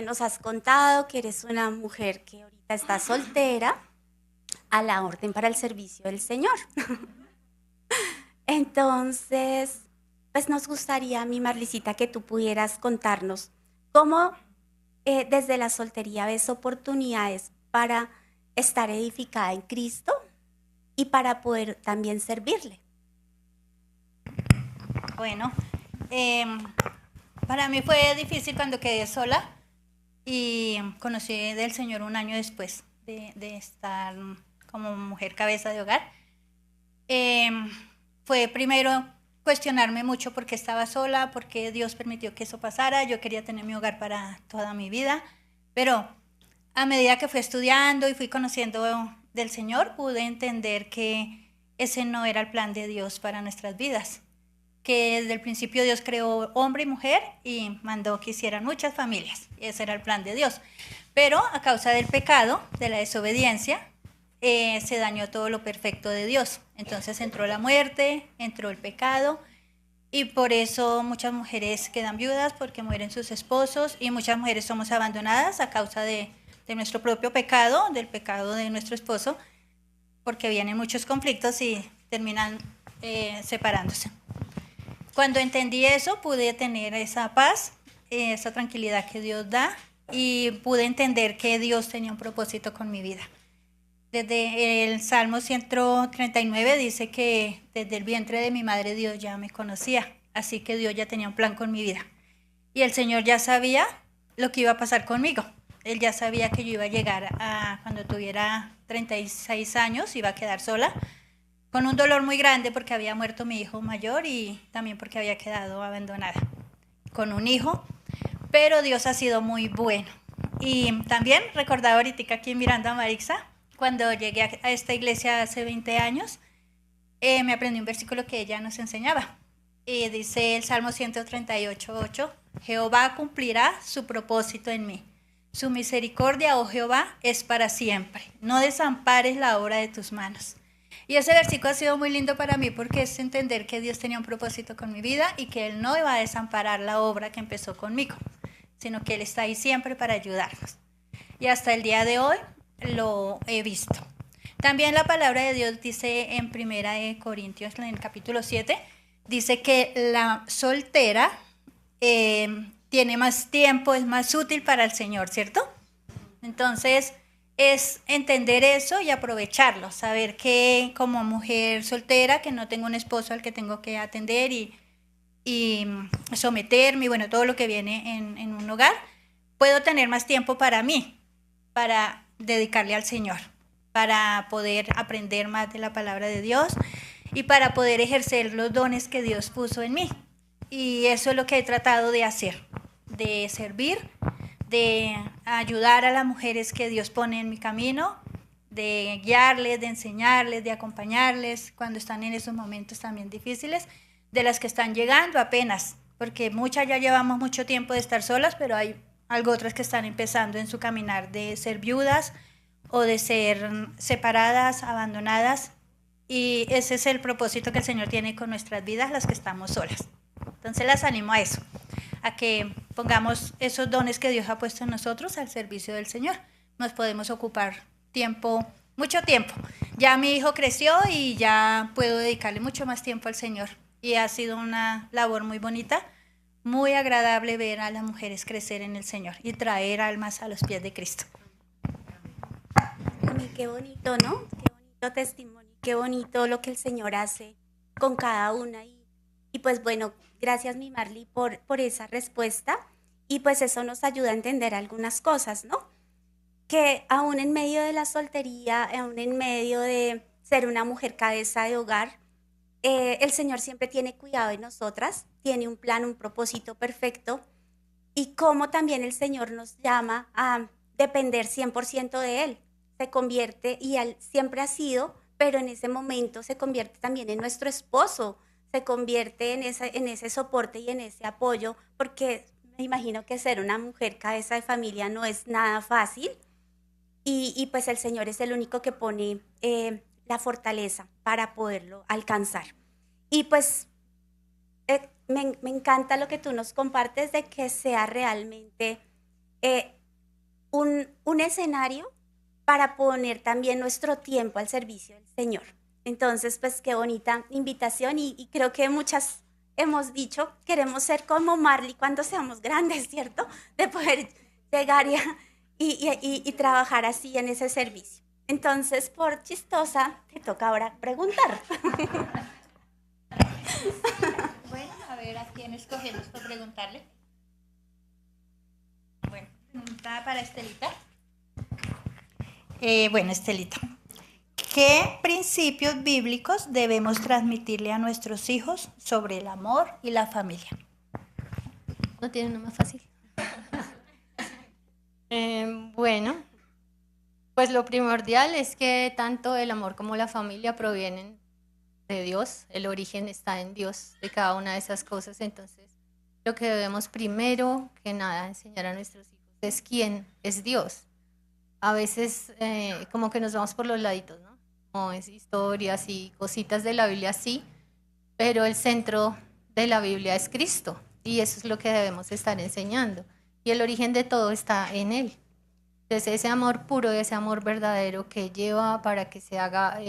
nos has contado que eres una mujer que ahorita está soltera, a la orden para el servicio del Señor. Entonces, pues nos gustaría, mi Marlicita, que tú pudieras contarnos cómo desde la soltería ves oportunidades para estar edificada en Cristo y para poder también servirle. Bueno, para mí fue difícil cuando quedé sola y conocí del Señor un año después de estar como mujer cabeza de hogar. Fue primero cuestionarme mucho por qué estaba sola, por qué Dios permitió que eso pasara. Yo quería tener mi hogar para toda mi vida, pero a medida que fui estudiando y fui conociendo del Señor, pude entender que ese no era el plan de Dios para nuestras vidas, que desde el principio Dios creó hombre y mujer y mandó que hicieran muchas familias. Ese era el plan de Dios. Pero a causa del pecado, de la desobediencia, se dañó todo lo perfecto de Dios. Entonces entró la muerte, entró el pecado, y por eso muchas mujeres quedan viudas porque mueren sus esposos, y muchas mujeres somos abandonadas a causa de nuestro propio pecado, del pecado de nuestro esposo, porque vienen muchos conflictos y terminan separándose. Cuando entendí eso, pude tener esa paz, esa tranquilidad que Dios da, y pude entender que Dios tenía un propósito con mi vida. Desde el Salmo 139 dice que desde el vientre de mi madre Dios ya me conocía, así que Dios ya tenía un plan con mi vida. Y el Señor ya sabía lo que iba a pasar conmigo. Él ya sabía que yo iba a llegar a cuando tuviera 36 años, iba a quedar sola, con un dolor muy grande porque había muerto mi hijo mayor y también porque había quedado abandonada con un hijo, pero Dios ha sido muy bueno. Y también recordaba ahorita aquí mirando a Marixa, cuando llegué a esta iglesia hace 20 años, me aprendí un versículo que ella nos enseñaba. Y dice el Salmo 138:8, Jehová cumplirá su propósito en mí. Su misericordia, oh Jehová, es para siempre. No desampares la obra de tus manos. Y ese versículo ha sido muy lindo para mí porque es entender que Dios tenía un propósito con mi vida y que Él no iba a desamparar la obra que empezó conmigo, sino que Él está ahí siempre para ayudarnos. Y hasta el día de hoy lo he visto. También la palabra de Dios dice en 1 Corintios, en el capítulo 7, dice que la soltera tiene más tiempo, es más útil para el Señor, ¿cierto? Entonces, es entender eso y aprovecharlo, saber que como mujer soltera, que no tengo un esposo al que tengo que atender y someterme, y bueno, todo lo que viene en un hogar, puedo tener más tiempo para mí, para dedicarle al Señor, para poder aprender más de la palabra de Dios y para poder ejercer los dones que Dios puso en mí. Y eso es lo que he tratado de hacer, de servir, de ayudar a las mujeres que Dios pone en mi camino, de guiarles, de enseñarles, de acompañarles cuando están en esos momentos también difíciles, de las que están llegando apenas, porque muchas ya llevamos mucho tiempo de estar solas, pero hay algo otras que están empezando en su caminar de ser viudas o de ser separadas, abandonadas, y ese es el propósito que el Señor tiene con nuestras vidas, las que estamos solas. Entonces las animo a eso, a que pongamos esos dones que Dios ha puesto en nosotros al servicio del Señor. Nos podemos ocupar tiempo, mucho tiempo. Ya mi hijo creció y ya puedo dedicarle mucho más tiempo al Señor. Y ha sido una labor muy bonita, muy agradable ver a las mujeres crecer en el Señor y traer almas a los pies de Cristo. Amén, qué bonito, ¿no? Qué bonito testimonio, qué bonito lo que el Señor hace con cada una. Y pues bueno, gracias mi Marley por esa respuesta. Y pues eso nos ayuda a entender algunas cosas, ¿no? Que aún en medio de la soltería, aún en medio de ser una mujer cabeza de hogar, el Señor siempre tiene cuidado de nosotras, tiene un plan, un propósito perfecto, y cómo también el Señor nos llama a depender 100% de Él. Se convierte, y Él siempre ha sido, pero en ese momento se convierte también en nuestro esposo, se convierte en ese soporte y en ese apoyo, porque me imagino que ser una mujer cabeza de familia no es nada fácil, y pues el Señor es el único que pone la fortaleza para poderlo alcanzar. Y pues me encanta lo que tú nos compartes de que sea realmente un escenario para poner también nuestro tiempo al servicio del Señor. Entonces, pues qué bonita invitación y creo que muchas hemos dicho, queremos ser como Marley cuando seamos grandes, ¿cierto? De poder llegar y trabajar así en ese servicio. Entonces, por chistosa, te toca ahora preguntar. Bueno, a ver a quién escogemos para preguntarle. Bueno, pregunta para Estelita. Bueno, Estelita, ¿qué principios bíblicos debemos transmitirle a nuestros hijos sobre el amor y la familia? No tiene uno más fácil. Bueno, pues lo primordial es que tanto el amor como la familia provienen de Dios, el origen está en Dios de cada una de esas cosas. Entonces, lo que debemos primero que nada enseñar a nuestros hijos es quién es Dios. A veces como que nos vamos por los laditos, ¿no? Como es historias y cositas de la Biblia, sí, pero el centro de la Biblia es Cristo y eso es lo que debemos estar enseñando. Y el origen de todo está en Él. Entonces ese amor puro, ese amor verdadero que lleva para que se haga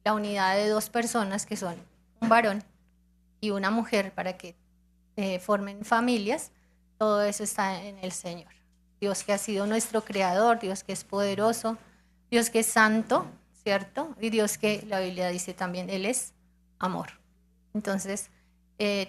la unidad de dos personas que son un varón y una mujer para que formen familias, todo eso está en el Señor. Dios que ha sido nuestro creador, Dios que es poderoso, Dios que es santo, ¿cierto? Y Dios que la Biblia dice también, Él es amor. Entonces,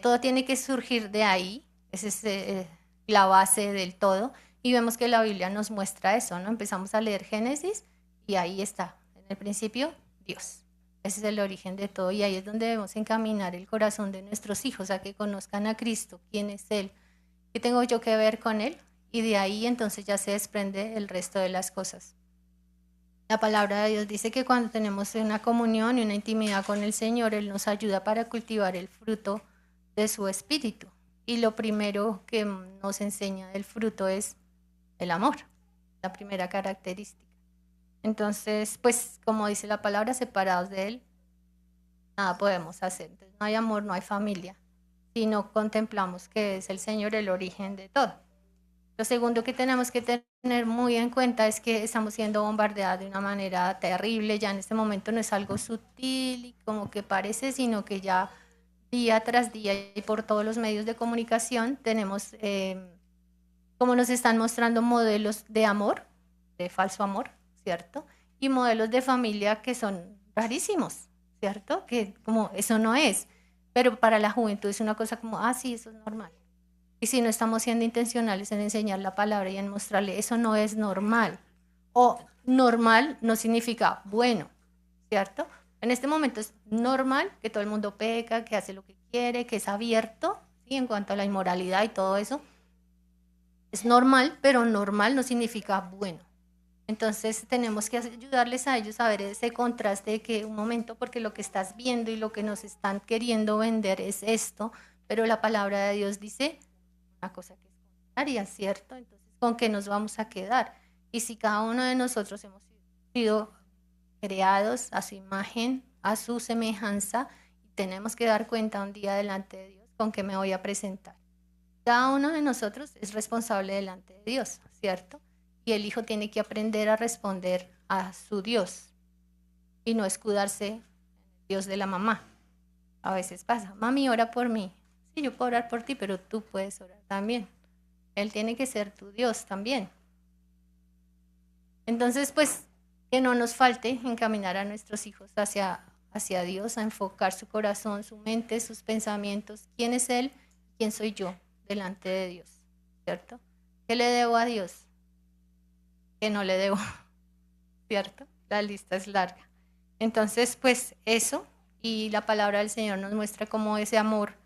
todo tiene que surgir de ahí, esa es la base del todo, y vemos que la Biblia nos muestra eso, ¿no? Empezamos a leer Génesis y ahí está, en el principio, Dios. Ese es el origen de todo y ahí es donde debemos encaminar el corazón de nuestros hijos a que conozcan a Cristo, quién es Él, qué tengo yo que ver con Él, y de ahí entonces ya se desprende el resto de las cosas. La palabra de Dios dice que cuando tenemos una comunión y una intimidad con el Señor, Él nos ayuda para cultivar el fruto de su espíritu. Y lo primero que nos enseña del fruto es el amor, la primera característica. Entonces, pues como dice la palabra, separados de Él, nada podemos hacer. Entonces, no hay amor, no hay familia, si no contemplamos que es el Señor el origen de todo. Lo segundo que tenemos que tener muy en cuenta es que estamos siendo bombardeados de una manera terrible. Ya en este momento no es algo sutil y como que parece, sino que ya día tras día y por todos los medios de comunicación tenemos como nos están mostrando modelos de amor, de falso amor, ¿cierto? Y modelos de familia que son rarísimos, ¿cierto? Que como eso no es, pero para la juventud es una cosa como, ah, sí, eso es normal. Y si no estamos siendo intencionales en enseñar la palabra y en mostrarle, eso no es normal. O normal no significa bueno, ¿cierto? En este momento es normal que todo el mundo peca, que hace lo que quiere, que es abierto, ¿sí? En cuanto a la inmoralidad y todo eso. Es normal, pero normal no significa bueno. Entonces tenemos que ayudarles a ellos a ver ese contraste de que un momento, porque lo que estás viendo y lo que nos están queriendo vender es esto, pero la palabra de Dios dice una cosa que es contraria, ¿cierto? Entonces, ¿con qué nos vamos a quedar? Y si cada uno de nosotros hemos sido creados a su imagen, a su semejanza, tenemos que dar cuenta un día delante de Dios con qué me voy a presentar. Cada uno de nosotros es responsable delante de Dios, ¿cierto? Y el hijo tiene que aprender a responder a su Dios y no escudarse en el Dios de la mamá. A veces pasa, mami, ora por mí. Sí, yo puedo orar por ti, pero tú puedes orar también. Él tiene que ser tu Dios también. Entonces, pues, que no nos falte encaminar a nuestros hijos hacia Dios, a enfocar su corazón, su mente, sus pensamientos. ¿Quién es Él? ¿Quién soy yo delante de Dios? ¿Cierto? ¿Qué le debo a Dios? ¿Qué no le debo? ¿Cierto? La lista es larga. Entonces, pues eso, y la palabra del Señor nos muestra cómo ese amor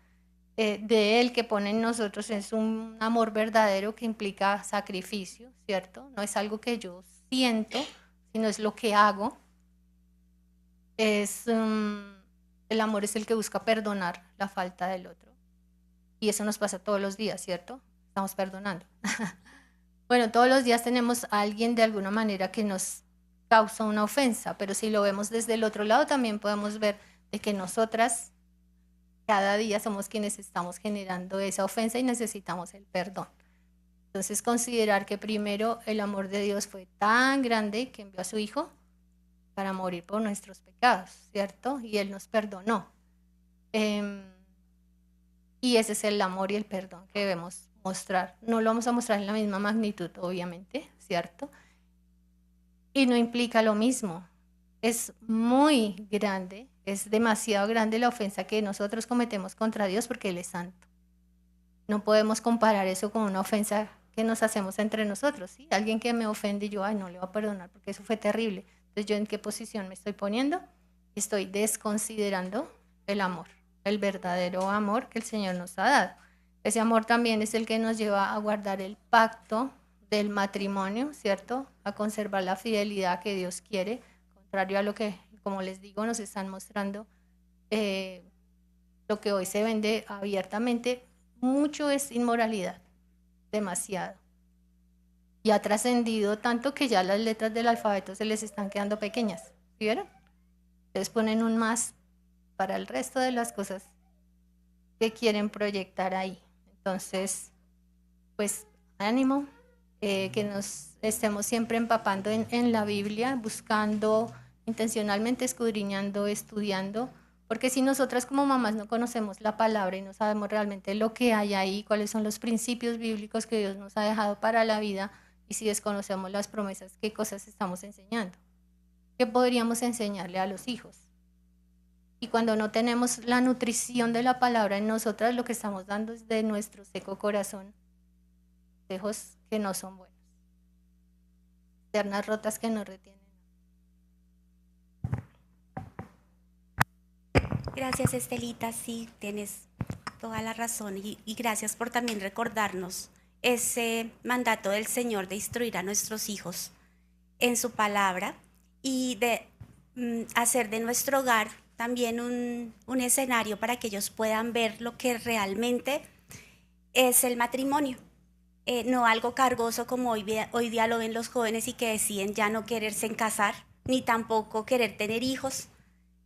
de Él que pone en nosotros es un amor verdadero que implica sacrificio, ¿cierto? No es algo que yo siento, sino es lo que hago. El amor es el que busca perdonar la falta del otro. Y eso nos pasa todos los días, ¿cierto? Estamos perdonando. Bueno, todos los días tenemos a alguien de alguna manera que nos causa una ofensa, pero si lo vemos desde el otro lado también podemos ver de que nosotras cada día somos quienes estamos generando esa ofensa y necesitamos el perdón. Entonces considerar que primero el amor de Dios fue tan grande que envió a su Hijo para morir por nuestros pecados, ¿cierto? Y Él nos perdonó. Y ese es el amor y el perdón que debemos mostrar. No lo vamos a mostrar en la misma magnitud, obviamente, ¿cierto? Y no implica lo mismo. Es muy grande, es demasiado grande la ofensa que nosotros cometemos contra Dios porque Él es santo. No podemos comparar eso con una ofensa que nos hacemos entre nosotros, ¿sí? Alguien que me ofende y yo, ay, no le voy a perdonar porque eso fue terrible. Entonces, ¿yo en qué posición me estoy poniendo? Estoy desconsiderando el amor, el verdadero amor que el Señor nos ha dado. Ese amor también es el que nos lleva a guardar el pacto del matrimonio, ¿cierto? A conservar la fidelidad que Dios quiere, contrario a lo que, como les digo, nos están mostrando, lo que hoy se vende abiertamente. Mucho es inmoralidad, demasiado. Y ha trascendido tanto que ya las letras del alfabeto se les están quedando pequeñas. ¿Sí vieron? Entonces ponen un más para el resto de las cosas que quieren proyectar ahí. Entonces, pues ánimo, que nos estemos siempre empapando en la Biblia, buscando intencionalmente, escudriñando, estudiando, porque si nosotras como mamás no conocemos la palabra y no sabemos realmente lo que hay ahí, cuáles son los principios bíblicos que Dios nos ha dejado para la vida, y si desconocemos las promesas, ¿qué cosas estamos enseñando? ¿Qué podríamos enseñarle a los hijos? Y cuando no tenemos la nutrición de la palabra en nosotras, lo que estamos dando es de nuestro seco corazón consejos que no son buenos, ternas rotas que no retienen. Gracias, Estelita, sí, tienes toda la razón y gracias por también recordarnos ese mandato del Señor de instruir a nuestros hijos en su palabra y de hacer de nuestro hogar también un escenario para que ellos puedan ver lo que realmente es el matrimonio. No algo cargoso como hoy día lo ven los jóvenes y que deciden ya no quererse casar, ni tampoco querer tener hijos.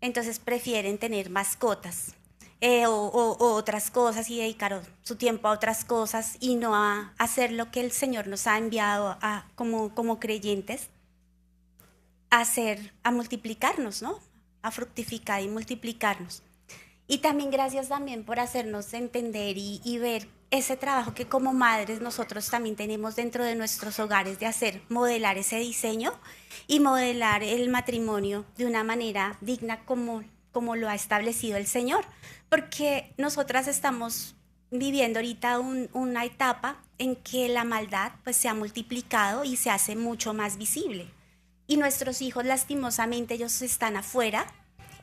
Entonces prefieren tener mascotas o otras cosas y dedicar su tiempo a otras cosas y no a hacer lo que el Señor nos ha enviado como creyentes, a multiplicarnos, ¿no? A fructificar y multiplicarnos. Y también gracias también por hacernos entender y ver ese trabajo que como madres nosotros también tenemos dentro de nuestros hogares de hacer, modelar ese diseño y modelar el matrimonio de una manera digna como lo ha establecido el Señor. Porque nosotras estamos viviendo ahorita una etapa en que la maldad pues se ha multiplicado y se hace mucho más visible. Y nuestros hijos lastimosamente ellos están afuera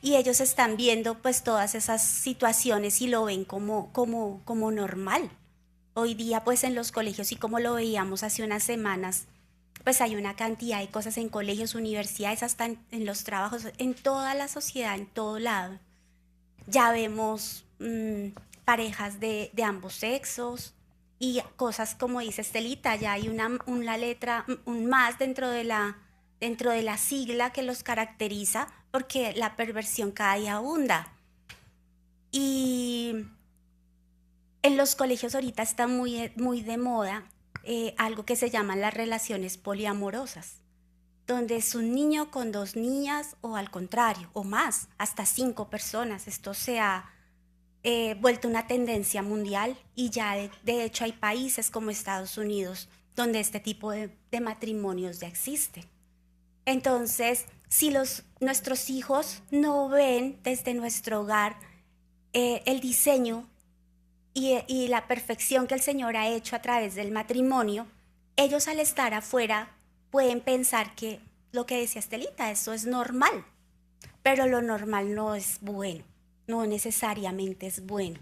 y ellos están viendo pues todas esas situaciones y lo ven como normal. Hoy día pues en los colegios y como lo veíamos hace unas semanas, pues hay una cantidad de cosas en colegios, universidades, hasta en los trabajos, en toda la sociedad, en todo lado. Ya vemos parejas de ambos sexos y cosas como dice Estelita, ya hay una letra, un más dentro de la sigla que los caracteriza porque la perversión cada día abunda. Y en los colegios ahorita está muy de moda algo que se llaman las relaciones poliamorosas, donde es un niño con 2 niñas o al contrario, o más, hasta 5 personas. Esto se ha vuelto una tendencia mundial y ya de hecho hay países como Estados Unidos donde este tipo de matrimonios ya existen. Entonces, si nuestros hijos no ven desde nuestro hogar el diseño y la perfección que el Señor ha hecho a través del matrimonio, ellos al estar afuera pueden pensar que lo que decía Estelita, eso es normal, pero lo normal no es bueno, no necesariamente es bueno.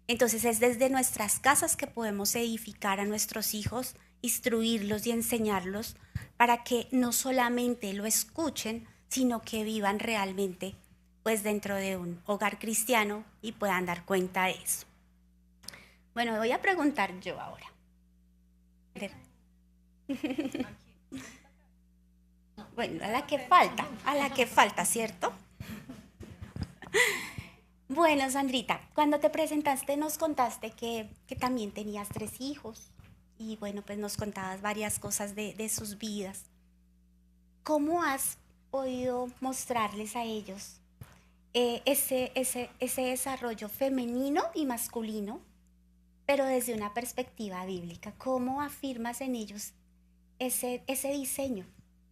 Entonces es desde nuestras casas que podemos edificar a nuestros hijos, instruirlos y enseñarlos para que no solamente lo escuchen, sino que vivan realmente pues dentro de un hogar cristiano y puedan dar cuenta de eso. Bueno, voy a preguntar yo ahora. Bueno, a la que falta, ¿cierto? Bueno, Sandrita, cuando te presentaste nos contaste que también tenías 3 hijos y bueno, pues nos contabas varias cosas de sus vidas. ¿Cómo has podido mostrarles a ellos ese desarrollo femenino y masculino, pero desde una perspectiva bíblica? ¿Cómo afirmas en ellos ese diseño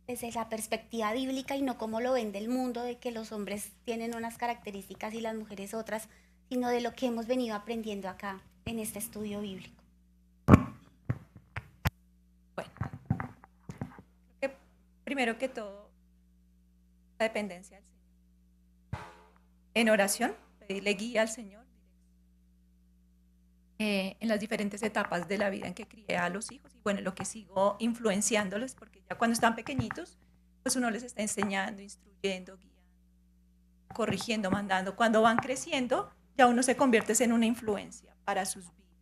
desde la perspectiva bíblica y no como lo ven del mundo, de que los hombres tienen unas características y las mujeres otras, sino de lo que hemos venido aprendiendo acá en este estudio bíblico? Bueno, creo que primero que todo, la dependencia del Señor. En oración, pedirle guía al Señor en las diferentes etapas de la vida en que crié a los hijos y bueno, lo que sigo influenciándoles, porque ya cuando están pequeñitos, pues uno les está enseñando, instruyendo, guiando, corrigiendo, mandando. Cuando van creciendo, ya uno se convierte en una influencia para sus vidas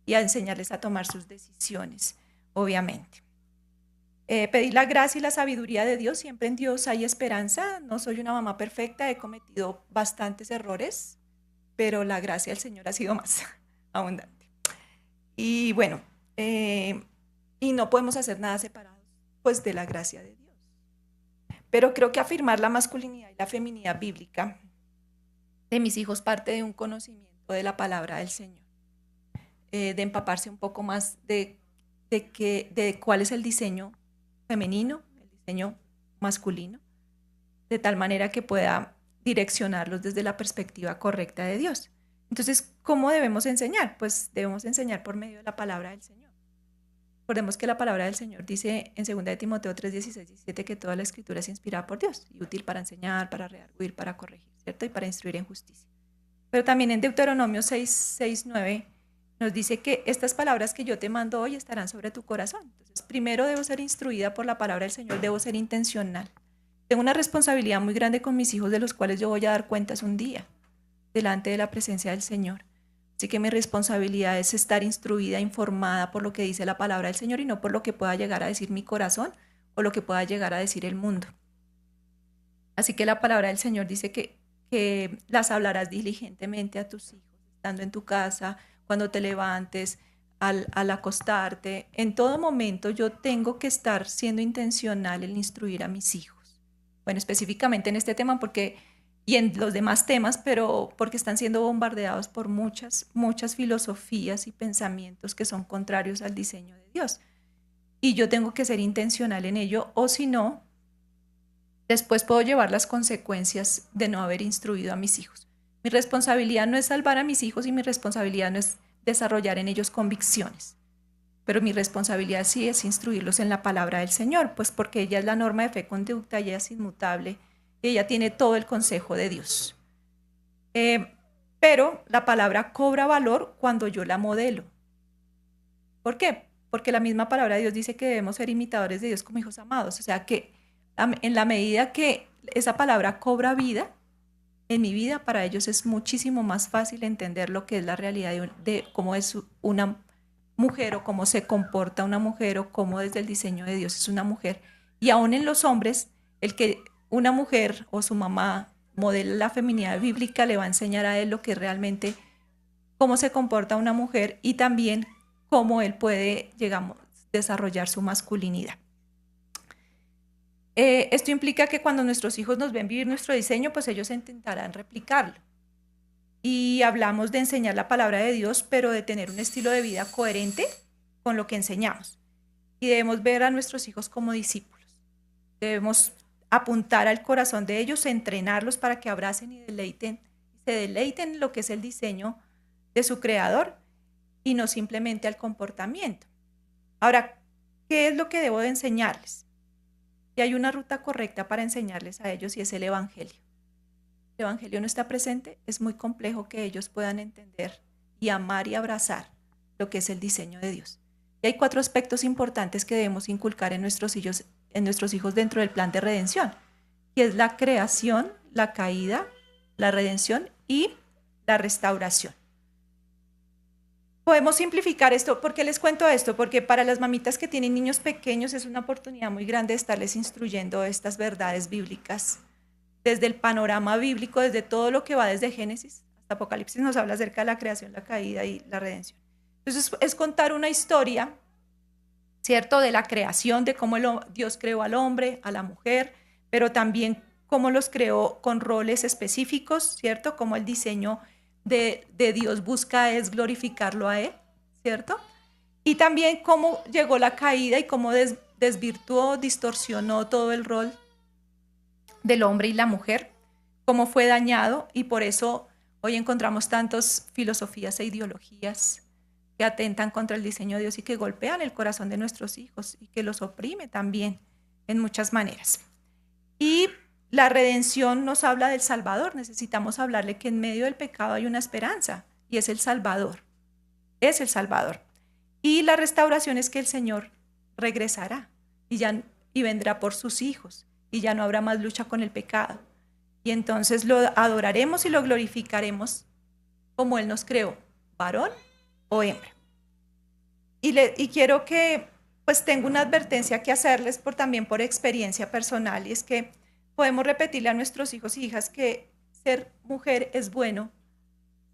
y a enseñarles a tomar sus decisiones, obviamente. Pedir la gracia y la sabiduría de Dios. Siempre en Dios hay esperanza. No soy una mamá perfecta, he cometido bastantes errores, pero la gracia del Señor ha sido más abundante. Y bueno, y no podemos hacer nada separados pues de la gracia de Dios. Pero creo que afirmar la masculinidad y la feminidad bíblica de mis hijos parte de un conocimiento de la palabra del Señor, de empaparse un poco más de cuál es el diseño femenino, el diseño masculino, de tal manera que pueda direccionarlos desde la perspectiva correcta de Dios. Entonces, ¿cómo debemos enseñar? Pues debemos enseñar por medio de la palabra del Señor. Recordemos que la palabra del Señor dice en 2 de Timoteo 3, 16, 17 que toda la escritura es inspirada por Dios y útil para enseñar, para redarguir, para corregir, ¿cierto? Y para instruir en justicia. Pero también en Deuteronomio 6, 6, 9 nos dice que estas palabras que yo te mando hoy estarán sobre tu corazón. Entonces, primero debo ser instruida por la palabra del Señor, debo ser intencional. Tengo una responsabilidad muy grande con mis hijos de los cuales yo voy a dar cuentas un día delante de la presencia del Señor. Así que mi responsabilidad es estar instruida, informada por lo que dice la palabra del Señor y no por lo que pueda llegar a decir mi corazón o lo que pueda llegar a decir el mundo. Así que la palabra del Señor dice que las hablarás diligentemente a tus hijos, estando en tu casa, cuando te levantes, al acostarte. En todo momento yo tengo que estar siendo intencional en instruir a mis hijos. Bueno, específicamente en este tema y en los demás temas, pero porque están siendo bombardeados por muchas filosofías y pensamientos que son contrarios al diseño de Dios. Y yo tengo que ser intencional en ello, o si no, después puedo llevar las consecuencias de no haber instruido a mis hijos. Mi responsabilidad no es salvar a mis hijos y mi responsabilidad no es desarrollar en ellos convicciones, pero mi responsabilidad sí es instruirlos en la palabra del Señor, pues porque ella es la norma de fe conducta, ella es inmutable, ella tiene todo el consejo de Dios. Pero la palabra cobra valor cuando yo la modelo. ¿Por qué? Porque la misma palabra de Dios dice que debemos ser imitadores de Dios como hijos amados. O sea que en la medida que esa palabra cobra vida, en mi vida para ellos es muchísimo más fácil entender lo que es la realidad de cómo es una mujer o cómo se comporta una mujer o cómo desde el diseño de Dios es una mujer. Y aún en los hombres, el que una mujer o su mamá modela la feminidad bíblica le va a enseñar a él lo que realmente, cómo se comporta una mujer y también cómo él puede, digamos, desarrollar su masculinidad. Esto implica que cuando nuestros hijos nos ven vivir nuestro diseño, pues ellos intentarán replicarlo. Y hablamos de enseñar la palabra de Dios, pero de tener un estilo de vida coherente con lo que enseñamos. Y debemos ver a nuestros hijos como discípulos. Debemos apuntar al corazón de ellos, entrenarlos para que abracen y se deleiten en lo que es el diseño de su creador y no simplemente al comportamiento. Ahora, ¿qué es lo que debo de enseñarles? Y hay una ruta correcta para enseñarles a ellos y es el Evangelio. El Evangelio no está presente, es muy complejo que ellos puedan entender y amar y abrazar lo que es el diseño de Dios. Y hay 4 aspectos importantes que debemos inculcar en nuestros hijos dentro del plan de redención, que es la creación, la caída, la redención y la restauración. Podemos simplificar esto. ¿Por qué les cuento esto? Porque para las mamitas que tienen niños pequeños es una oportunidad muy grande de estarles instruyendo estas verdades bíblicas. Desde el panorama bíblico, desde todo lo que va desde Génesis hasta Apocalipsis nos habla acerca de la creación, la caída y la redención. Entonces es contar una historia, ¿cierto? De la creación, de cómo Dios creó al hombre, a la mujer, pero también cómo los creó con roles específicos, ¿cierto? Cómo el diseño de Dios busca es glorificarlo a Él, ¿cierto? Y también cómo llegó la caída y cómo desvirtuó, distorsionó todo el rol del hombre y la mujer, cómo fue dañado, y por eso hoy encontramos tantas filosofías e ideologías que atentan contra el diseño de Dios y que golpean el corazón de nuestros hijos y que los oprime también en muchas maneras. Y la redención nos habla del Salvador. Necesitamos hablarle que en medio del pecado hay una esperanza y es el Salvador. Es el Salvador. Y la restauración es que el Señor regresará y vendrá por sus hijos y ya no habrá más lucha con el pecado. Y entonces lo adoraremos y lo glorificaremos como Él nos creó, varón o hembra. Y quiero que pues tengo una advertencia que hacerles también por experiencia personal, y es que podemos repetirle a nuestros hijos y hijas que ser mujer es bueno,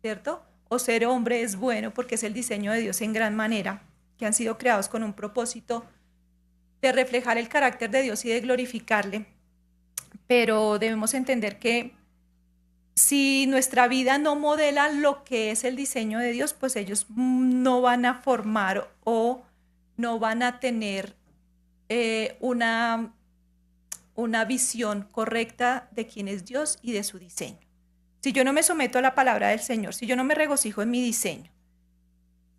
¿cierto? O ser hombre es bueno porque es el diseño de Dios en gran manera, que han sido creados con un propósito de reflejar el carácter de Dios y de glorificarle. Pero debemos entender que si nuestra vida no modela lo que es el diseño de Dios, pues ellos no van a formar o no van a tener una visión correcta de quién es Dios y de su diseño. Si yo no me someto a la palabra del Señor, si yo no me regocijo en mi diseño,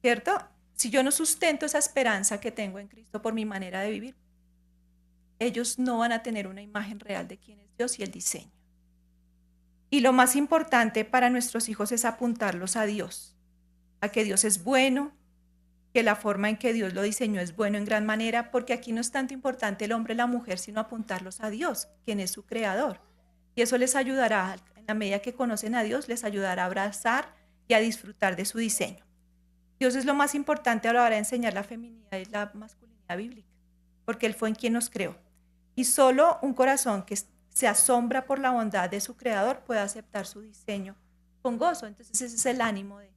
¿cierto? Si yo no sustento esa esperanza que tengo en Cristo por mi manera de vivir, ellos no van a tener una imagen real de quién es Dios y el diseño. Y lo más importante para nuestros hijos es apuntarlos a Dios, a que Dios es bueno, que la forma en que Dios lo diseñó es bueno en gran manera, porque aquí no es tanto importante el hombre y la mujer, sino apuntarlos a Dios, quien es su creador. Y eso les ayudará, en la medida que conocen a Dios, les ayudará a abrazar y a disfrutar de su diseño. Dios es lo más importante a la hora de enseñar la feminidad y la masculinidad bíblica, porque Él fue en quien nos creó. Y solo un corazón que se asombra por la bondad de su creador puede aceptar su diseño con gozo. Entonces ese es el ánimo de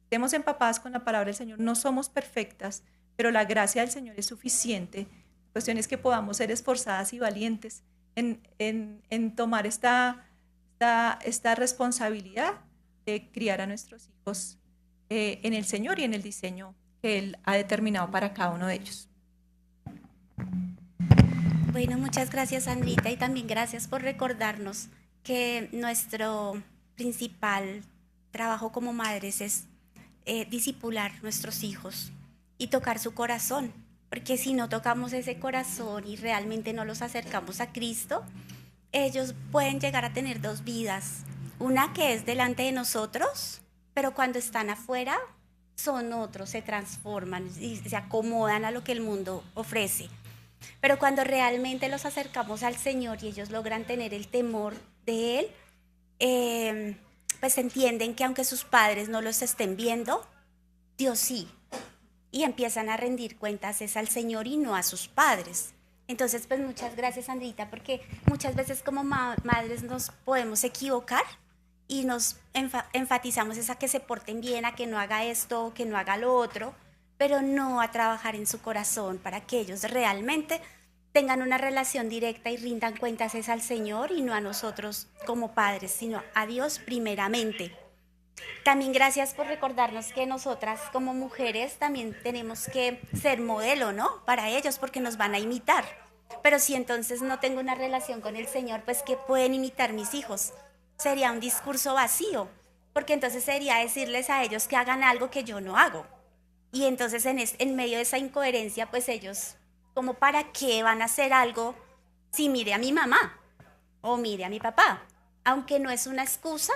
estemos empapadas con la palabra del Señor. No somos perfectas, pero la gracia del Señor es suficiente. La cuestión es que podamos ser esforzadas y valientes en tomar esta responsabilidad de criar a nuestros hijos en el Señor y en el diseño que Él ha determinado para cada uno de ellos. Bueno, muchas gracias, Sandrita, y también gracias por recordarnos que nuestro principal trabajo como madres es discipular nuestros hijos y tocar su corazón, porque si no tocamos ese corazón y realmente no los acercamos a Cristo, ellos pueden llegar a tener dos vidas, una que es delante de nosotros, pero cuando están afuera son otros, se transforman y se acomodan a lo que el mundo ofrece. Pero cuando realmente los acercamos al Señor y ellos logran tener el temor de Él, pues entienden que aunque sus padres no los estén viendo, Dios sí. Y empiezan a rendir cuentas es al Señor y no a sus padres. Entonces, pues muchas gracias, Sandrita, porque muchas veces como madres nos podemos equivocar y nos enfatizamos es a que se porten bien, a que no haga esto, que no haga lo otro, pero no a trabajar en su corazón para que ellos realmente tengan una relación directa y rindan cuentas es al Señor y no a nosotros como padres, sino a Dios primeramente. También gracias por recordarnos que nosotras como mujeres también tenemos que ser modelo, ¿no? Para ellos, porque nos van a imitar. Pero si entonces no tengo una relación con el Señor, pues ¿qué pueden imitar mis hijos? Sería un discurso vacío, porque entonces sería decirles a ellos que hagan algo que yo no hago. Y entonces en medio de esa incoherencia, pues ellos, como para qué van a hacer algo si mire a mi mamá o mire a mi papá, aunque no es una excusa,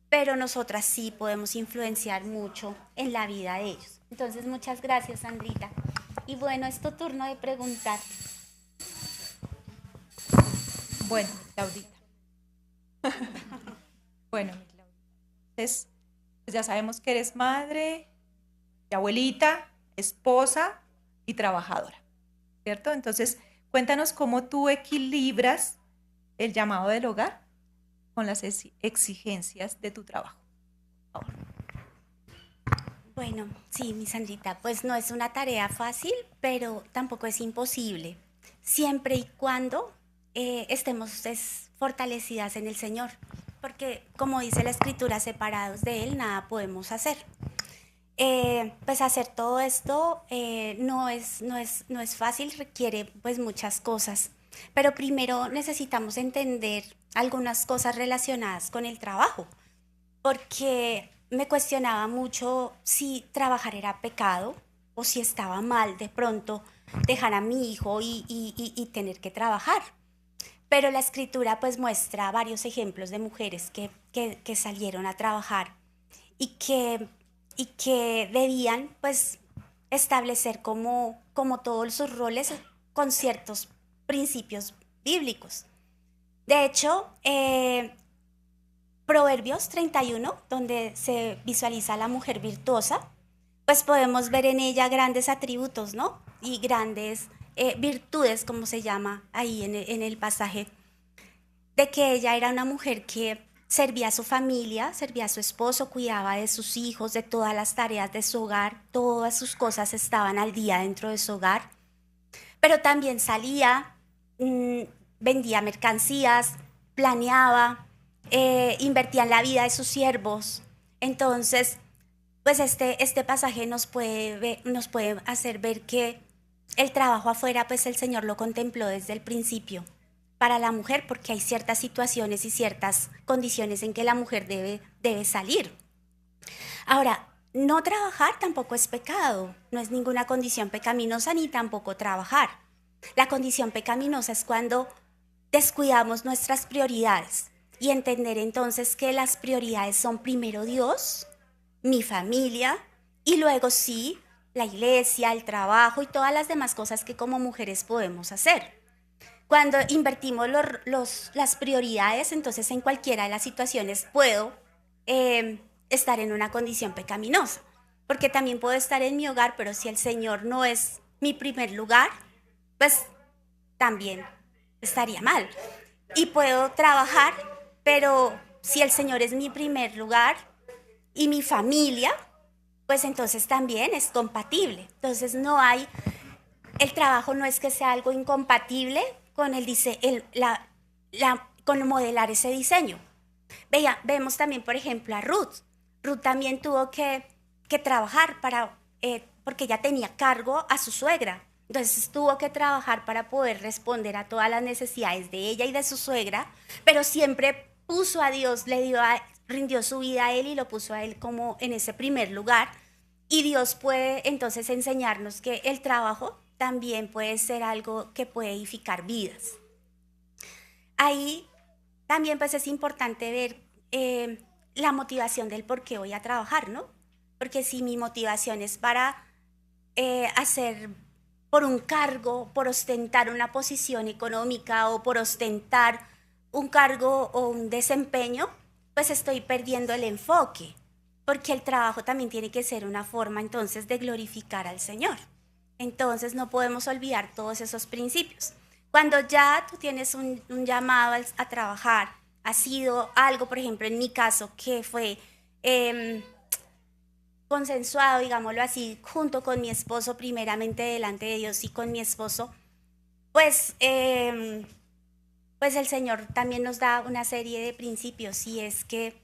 pero nosotras sí podemos influenciar mucho en la vida de ellos. Entonces, muchas gracias, Sandrita. Y bueno, es tu turno de preguntar. Bueno, Claudita. Bueno, mi Claudita. Entonces, pues ya sabemos que eres madre, y abuelita, esposa y trabajadora, ¿cierto? Entonces, cuéntanos cómo tú equilibras el llamado del hogar con las exigencias de tu trabajo. Por favor. Bueno, sí, mi Sandrita, pues no es una tarea fácil, pero tampoco es imposible, siempre y cuando estemos fortalecidas en el Señor, porque como dice la Escritura, separados de Él nada podemos hacer. Pues hacer todo esto no es fácil, requiere pues muchas cosas, pero primero necesitamos entender algunas cosas relacionadas con el trabajo, porque me cuestionaba mucho si trabajar era pecado o si estaba mal de pronto dejar a mi hijo y tener que trabajar. Pero la escritura pues muestra varios ejemplos de mujeres que salieron a trabajar y que debían pues establecer como todos sus roles con ciertos principios bíblicos. De hecho, Proverbios 31, donde se visualiza a la mujer virtuosa, pues podemos ver en ella grandes atributos, ¿no? Y grandes virtudes, como se llama ahí en el pasaje, de que ella era una mujer que servía a su familia, servía a su esposo, cuidaba de sus hijos, de todas las tareas de su hogar, todas sus cosas estaban al día dentro de su hogar, pero también salía, vendía mercancías, planeaba, invertía en la vida de sus siervos. Entonces, pues este pasaje nos puede hacer ver que el trabajo afuera, pues el Señor lo contempló desde el principio para la mujer, porque hay ciertas situaciones y ciertas condiciones en que la mujer debe salir. Ahora, no trabajar tampoco es pecado, no es ninguna condición pecaminosa ni tampoco trabajar. La condición pecaminosa es cuando descuidamos nuestras prioridades y entender entonces que las prioridades son primero Dios, mi familia y luego sí, la iglesia, el trabajo y todas las demás cosas que como mujeres podemos hacer. Cuando invertimos las prioridades, entonces en cualquiera de las situaciones puedo estar en una condición pecaminosa, porque también puedo estar en mi hogar, pero si el Señor no es mi primer lugar, pues también estaría mal. Y puedo trabajar, pero si el Señor es mi primer lugar y mi familia, pues entonces también es compatible. Entonces el trabajo no es que sea algo incompatible con con modelar ese diseño. Vemos también, por ejemplo, a Ruth. Ruth también tuvo que trabajar porque ella tenía cargo a su suegra. Entonces tuvo que trabajar para poder responder a todas las necesidades de ella y de su suegra, pero siempre puso a Dios, rindió su vida a Él y lo puso a Él como en ese primer lugar. Y Dios puede entonces enseñarnos que el trabajo también puede ser algo que puede edificar vidas. Ahí también pues es importante ver la motivación del por qué voy a trabajar, ¿no? Porque si mi motivación es para hacer por un cargo, por ostentar una posición económica o por ostentar un cargo o un desempeño, pues estoy perdiendo el enfoque, porque el trabajo también tiene que ser una forma entonces de glorificar al Señor. Entonces no podemos olvidar todos esos principios. Cuando ya tú tienes un llamado a trabajar, ha sido algo, por ejemplo, en mi caso, que fue consensuado, digámoslo así, junto con mi esposo, primeramente delante de Dios y con mi esposo, pues el Señor también nos da una serie de principios, y es que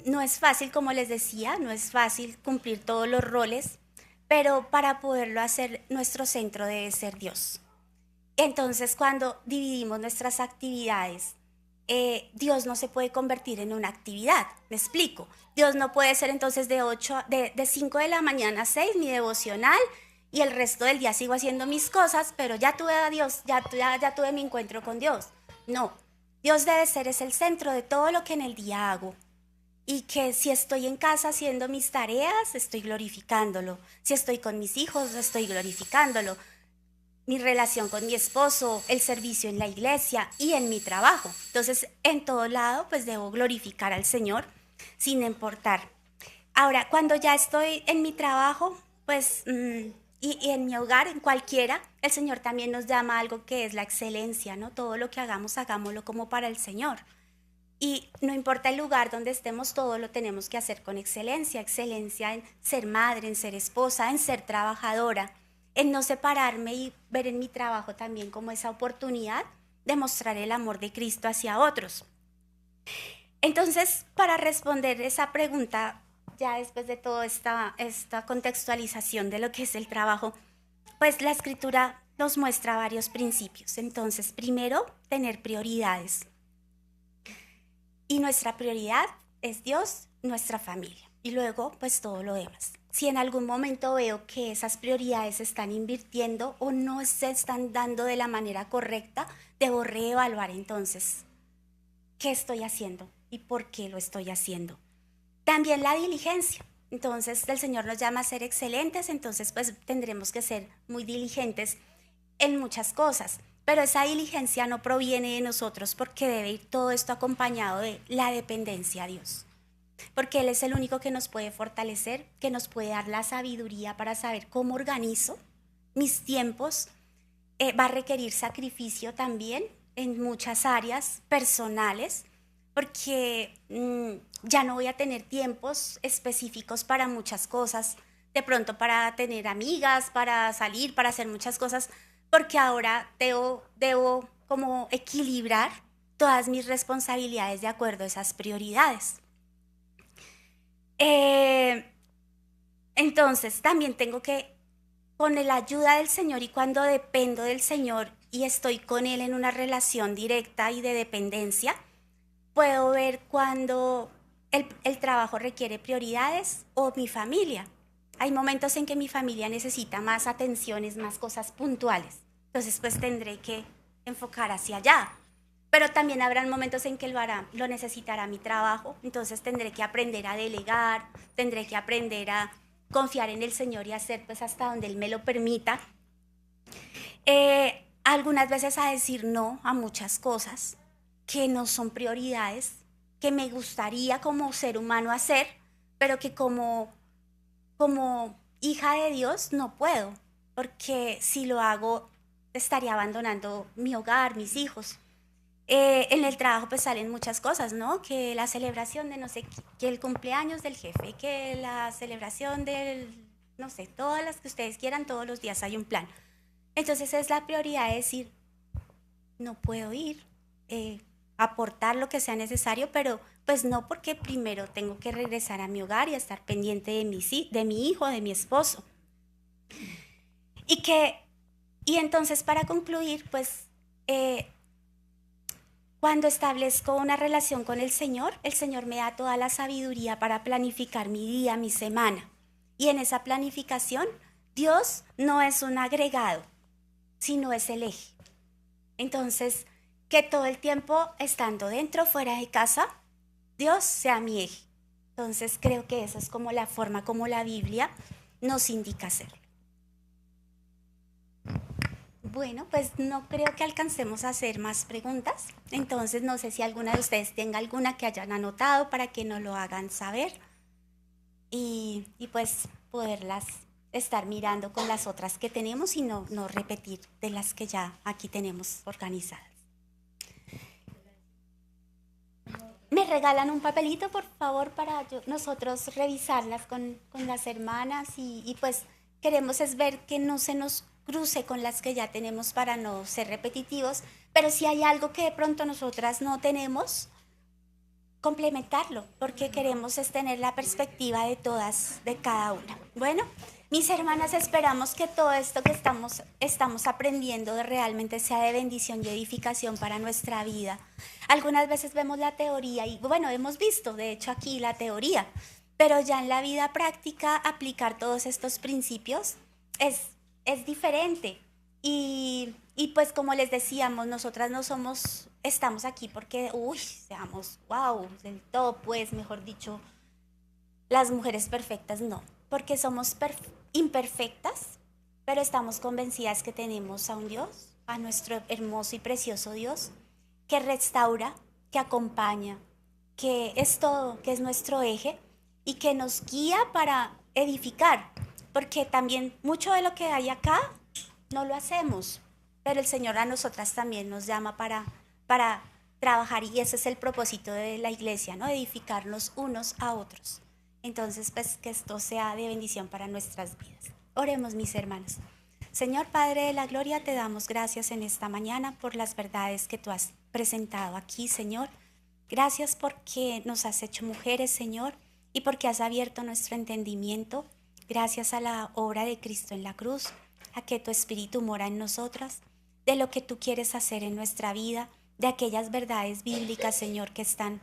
no es fácil, como les decía, no es fácil cumplir todos los roles, pero para poderlo hacer, nuestro centro debe ser Dios. Entonces, cuando dividimos nuestras actividades, Dios no se puede convertir en una actividad, me explico. Dios no puede ser entonces de 5 de la mañana a 6 mi devocional y el resto del día sigo haciendo mis cosas, pero ya tuve a Dios, ya tuve mi encuentro con Dios. No, Dios debe ser el centro de todo lo que en el día hago. Y que si estoy en casa haciendo mis tareas, estoy glorificándolo. Si estoy con mis hijos, estoy glorificándolo. Mi relación con mi esposo, el servicio en la iglesia y en mi trabajo. Entonces, en todo lado, pues debo glorificar al Señor sin importar. Ahora, cuando ya estoy en mi trabajo, pues, y en mi hogar, en cualquiera, el Señor también nos llama a algo que es la excelencia, ¿no? Todo lo que hagamos, hagámoslo como para el Señor. Y no importa el lugar donde estemos, todo lo tenemos que hacer con excelencia. Excelencia en ser madre, en ser esposa, en ser trabajadora, en no separarme y ver en mi trabajo también como esa oportunidad de mostrar el amor de Cristo hacia otros. Entonces, para responder esa pregunta, ya después de toda esta contextualización de lo que es el trabajo, pues la Escritura nos muestra varios principios. Entonces, primero, tener prioridades. Y nuestra prioridad es Dios, nuestra familia. Y luego, pues todo lo demás. Si en algún momento veo que esas prioridades se están invirtiendo o no se están dando de la manera correcta, debo reevaluar entonces qué estoy haciendo y por qué lo estoy haciendo. También la diligencia. Entonces, el Señor nos llama a ser excelentes, entonces pues tendremos que ser muy diligentes en muchas cosas. Pero esa diligencia no proviene de nosotros porque debe ir todo esto acompañado de la dependencia a Dios. Porque Él es el único que nos puede fortalecer, que nos puede dar la sabiduría para saber cómo organizo mis tiempos. Va a requerir sacrificio también en muchas áreas personales, porque ya no voy a tener tiempos específicos para muchas cosas, de pronto para tener amigas, para salir, para hacer muchas cosas, porque ahora debo como equilibrar todas mis responsabilidades de acuerdo a esas prioridades. Entonces también tengo que, con la ayuda del Señor y cuando dependo del Señor y estoy con Él en una relación directa y de dependencia, puedo ver cuando el trabajo requiere prioridades o mi familia. Hay momentos en que mi familia necesita más atenciones, más cosas puntuales. Entonces, pues tendré que enfocar hacia allá. Pero también habrán momentos en que lo necesitará mi trabajo. Entonces tendré que aprender a delegar, tendré que aprender a confiar en el Señor y hacer pues hasta donde Él me lo permita. Algunas veces a decir no a muchas cosas que no son prioridades, que me gustaría como ser humano hacer, pero que como hija de Dios no puedo, porque si lo hago estaría abandonando mi hogar, mis hijos. En el trabajo pues salen muchas cosas, ¿no? Que la celebración de no sé qué, que el cumpleaños del jefe, que la celebración del, no sé, todas las que ustedes quieran, todos los días hay un plan. Entonces es la prioridad de decir, no puedo ir, aportar lo que sea necesario, pero pues no, porque primero tengo que regresar a mi hogar y estar pendiente de mi hijo, de mi esposo. Y entonces para concluir, pues cuando establezco una relación con el Señor me da toda la sabiduría para planificar mi día, mi semana. Y en esa planificación, Dios no es un agregado, sino es el eje. Entonces, que todo el tiempo, estando dentro o fuera de casa, Dios sea mi eje. Entonces, creo que esa es como la forma como la Biblia nos indica hacerlo. Bueno, pues no creo que alcancemos a hacer más preguntas. Entonces, no sé si alguna de ustedes tenga alguna que hayan anotado para que nos lo hagan saber y pues poderlas estar mirando con las otras que tenemos y no repetir de las que ya aquí tenemos organizadas. ¿Me regalan un papelito, por favor, para nosotros revisarlas con las hermanas? Y pues queremos es ver que no se nos cruce con las que ya tenemos para no ser repetitivos, pero si hay algo que de pronto nosotras no tenemos, complementarlo, porque queremos es tener la perspectiva de todas, de cada una. Bueno, mis hermanas, esperamos que todo esto que estamos aprendiendo realmente sea de bendición y edificación para nuestra vida. Algunas veces vemos la teoría y bueno, hemos visto de hecho aquí la teoría, pero ya en la vida práctica aplicar todos estos principios es diferente. Y pues como les decíamos, nosotras estamos aquí porque, seamos, wow, del todo, pues, mejor dicho, las mujeres perfectas, no, porque somos imperfectas, pero estamos convencidas que tenemos a un Dios, a nuestro hermoso y precioso Dios, que restaura, que acompaña, que es todo, que es nuestro eje y que nos guía para edificar, porque también mucho de lo que hay acá no lo hacemos, pero el Señor a nosotras también nos llama para trabajar, y ese es el propósito de la iglesia, ¿no? Edificarnos unos a otros. Entonces, pues que esto sea de bendición para nuestras vidas. Oremos, mis hermanos. Señor Padre de la Gloria, te damos gracias en esta mañana por las verdades que tú has presentado aquí, Señor. Gracias porque nos has hecho mujeres, Señor, y porque has abierto nuestro entendimiento. Gracias a la obra de Cristo en la cruz, a que tu Espíritu mora en nosotras, de lo que tú quieres hacer en nuestra vida, de aquellas verdades bíblicas, Señor, que están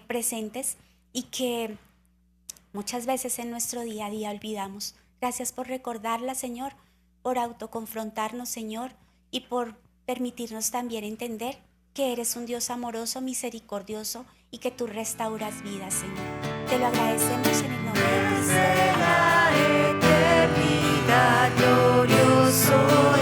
presentes y que muchas veces en nuestro día a día olvidamos. Gracias por recordarlas, Señor, por autoconfrontarnos, Señor, y por permitirnos también entender que eres un Dios amoroso, misericordioso y que tú restauras vidas, Señor. Te lo agradecemos en el nombre de Cristo. La eternidad glorioso.